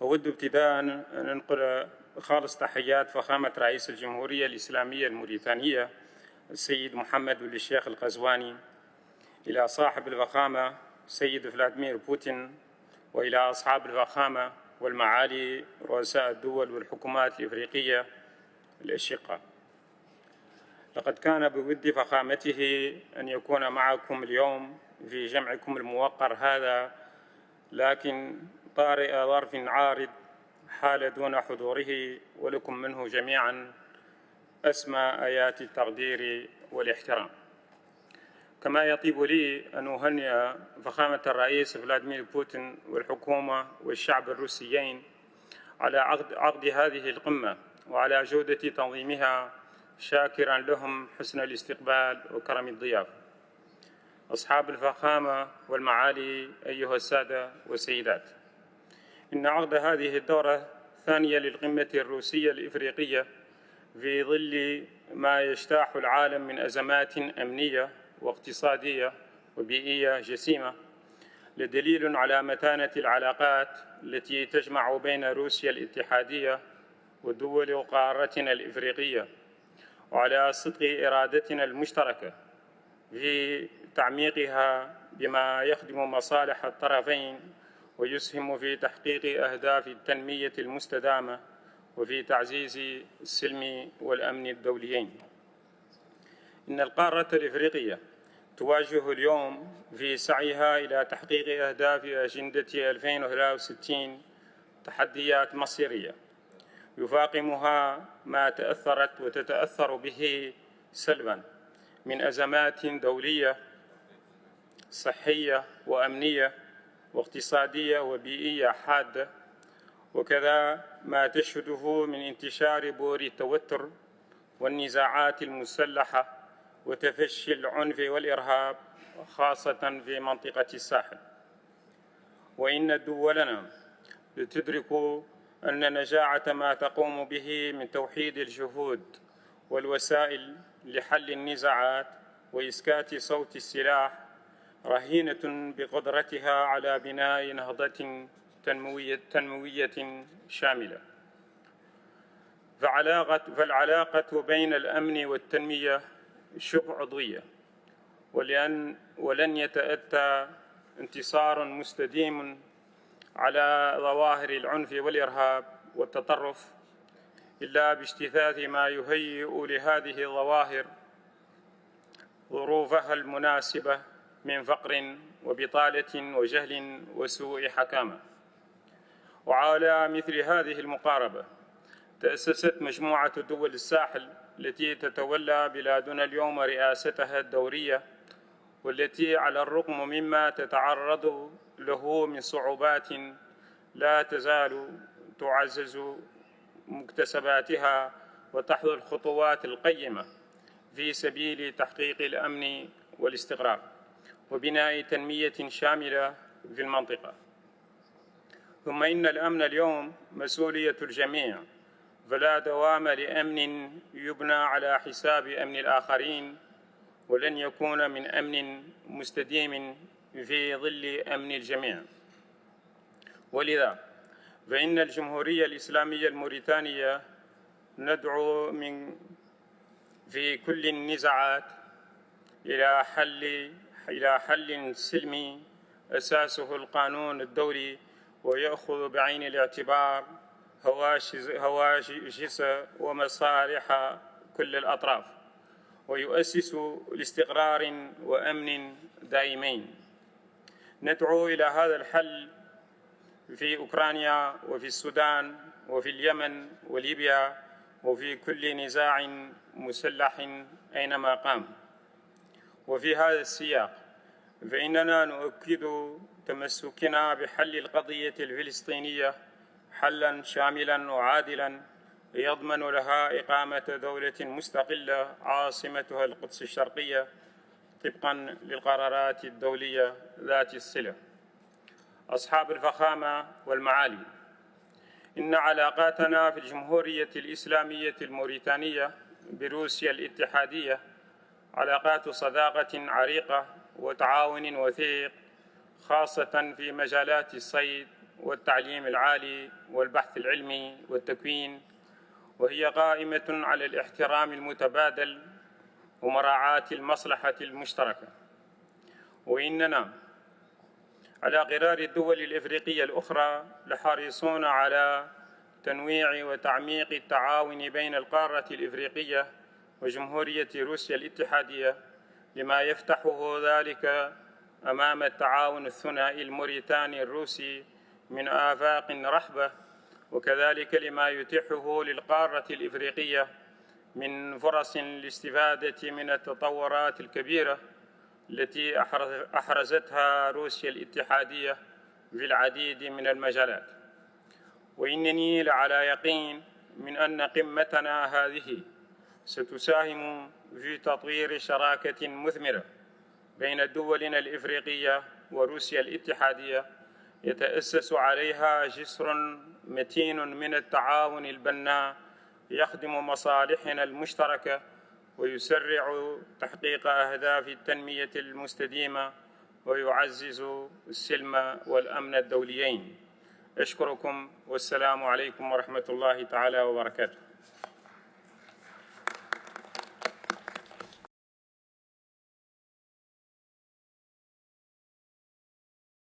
أود ابتداء أن أنقل خالص تحيات فخامة رئيس الجمهورية الإسلامية الموريتانية السيد محمد بن الشيخ القزواني إلى صاحب الفخامة السيد فلاديمير بوتين، وإلى أصحاب الفخامة والمعالي رؤساء الدول والحكومات الإفريقية الأشقاء. لقد كان بود فخامته أن يكون معكم اليوم في جمعكم الموقر هذا، لكن طارئ ظرف عارض حال دون حضوره، ولكم منه جميعا أسمى آيات التقدير والاحترام. كما يطيب لي أن أهنئ فخامة الرئيس فلاديمير بوتين والحكومة والشعب الروسيين على عقد هذه القمة وعلى جودة تنظيمها، شاكرا لهم حسن الاستقبال وكرم الضيافة. أصحاب الفخامة والمعالي أيها السادة والسيدات، إن عقد هذه الدورة الثانية للقمة الروسية الإفريقية في ظل ما يجتاح العالم من أزمات أمنية واقتصادية وبيئية جسيمة لدليل على متانة العلاقات التي تجمع بين روسيا الاتحادية ودول قارتنا الإفريقية، وعلى صدق إرادتنا المشتركة في تعميقها بما يخدم مصالح الطرفين ويسهم في تحقيق أهداف التنمية المستدامة وفي تعزيز السلم والأمن الدوليين. إن القارة الإفريقية تواجه اليوم في سعيها إلى تحقيق أهداف أجندة 2063 تحديات مصيرية يفاقمها ما تأثرت وتتأثر به سلباً من أزمات دولية صحية وأمنية واقتصادية وبيئية حادة، وكذا ما تشهده من انتشار بؤر التوتر والنزاعات المسلحة وتفشي العنف والإرهاب خاصة في منطقة الساحل. وإن دولنا لتدرك أن نجاعة ما تقوم به من توحيد الجهود والوسائل لحل النزاعات وإسكات صوت السلاح رهينة بقدرتها على بناء نهضة تنموية شاملة. فالعلاقة بين الأمن والتنمية شبه عضوية، ولن يتأتى انتصار مستديم على ظواهر العنف والإرهاب والتطرف إلا باجتثاث ما يهيئ لهذه الظواهر ظروفها المناسبة من فقر وبطالة وجهل وسوء حكامة. وعلى مثل هذه المقاربة تأسست مجموعة دول الساحل التي تتولى بلادنا اليوم رئاستها الدورية، والتي على الرغم مما تتعرض له من صعوبات لا تزال تعزز مكتسباتها وتحظى الخطوات القيمة في سبيل تحقيق الأمن والاستقرار وبناء تنمية شاملة في المنطقة. ثم إن الأمن اليوم مسؤولية الجميع، فلا دوام لأمن يبنى على حساب أمن الآخرين، ولن يكون من أمن مستديم في ظل أمن الجميع. ولذا فإن الجمهورية الإسلامية الموريتانية ندعو في كل النزاعات إلى حل سلمي أساسه القانون الدولي، ويأخذ بعين الاعتبار هواجس ومصالح كل الأطراف، ويؤسس لاستقرار وأمن دائمين. ندعو إلى هذا الحل في أوكرانيا وفي السودان وفي اليمن وليبيا وفي كل نزاع مسلح أينما قام. وفي هذا السياق فإننا نؤكد تمسكنا بحل القضية الفلسطينية حلاً شاملاً وعادلاً يضمن لها إقامة دولة مستقلة عاصمتها القدس الشرقية طبقاً للقرارات الدولية ذات الصلة. أصحاب الفخامة والمعالي، إن علاقاتنا في الجمهورية الإسلامية الموريتانية بروسيا الاتحادية علاقات صداقة عريقة وتعاون وثيق، خاصة في مجالات الصيد والتعليم العالي والبحث العلمي والتكوين، وهي قائمة على الاحترام المتبادل ومراعاة المصلحة المشتركة. وإننا على غرار الدول الإفريقية الأخرى لحريصون على تنويع وتعميق التعاون بين القارة الإفريقية وجمهورية روسيا الاتحادية، لما يفتحه ذلك أمام التعاون الثنائي الموريتاني الروسي من آفاق رحبة، وكذلك لما يتيحه للقارة الإفريقية من فرص للاستفادة من التطورات الكبيرة التي أحرزتها روسيا الاتحادية في العديد من المجالات. وإنني لعلى يقين من أن قمتنا هذه ستساهم في تطوير شراكة مثمرة بين دولنا الإفريقية وروسيا الاتحادية يتأسس عليها جسر متين من التعاون البناء يخدم مصالحنا المشتركة ويسرع تحقيق أهداف التنمية المستدامة ويعزز السلم والأمن الدوليين. أشكركم والسلام عليكم ورحمة الله تعالى وبركاته.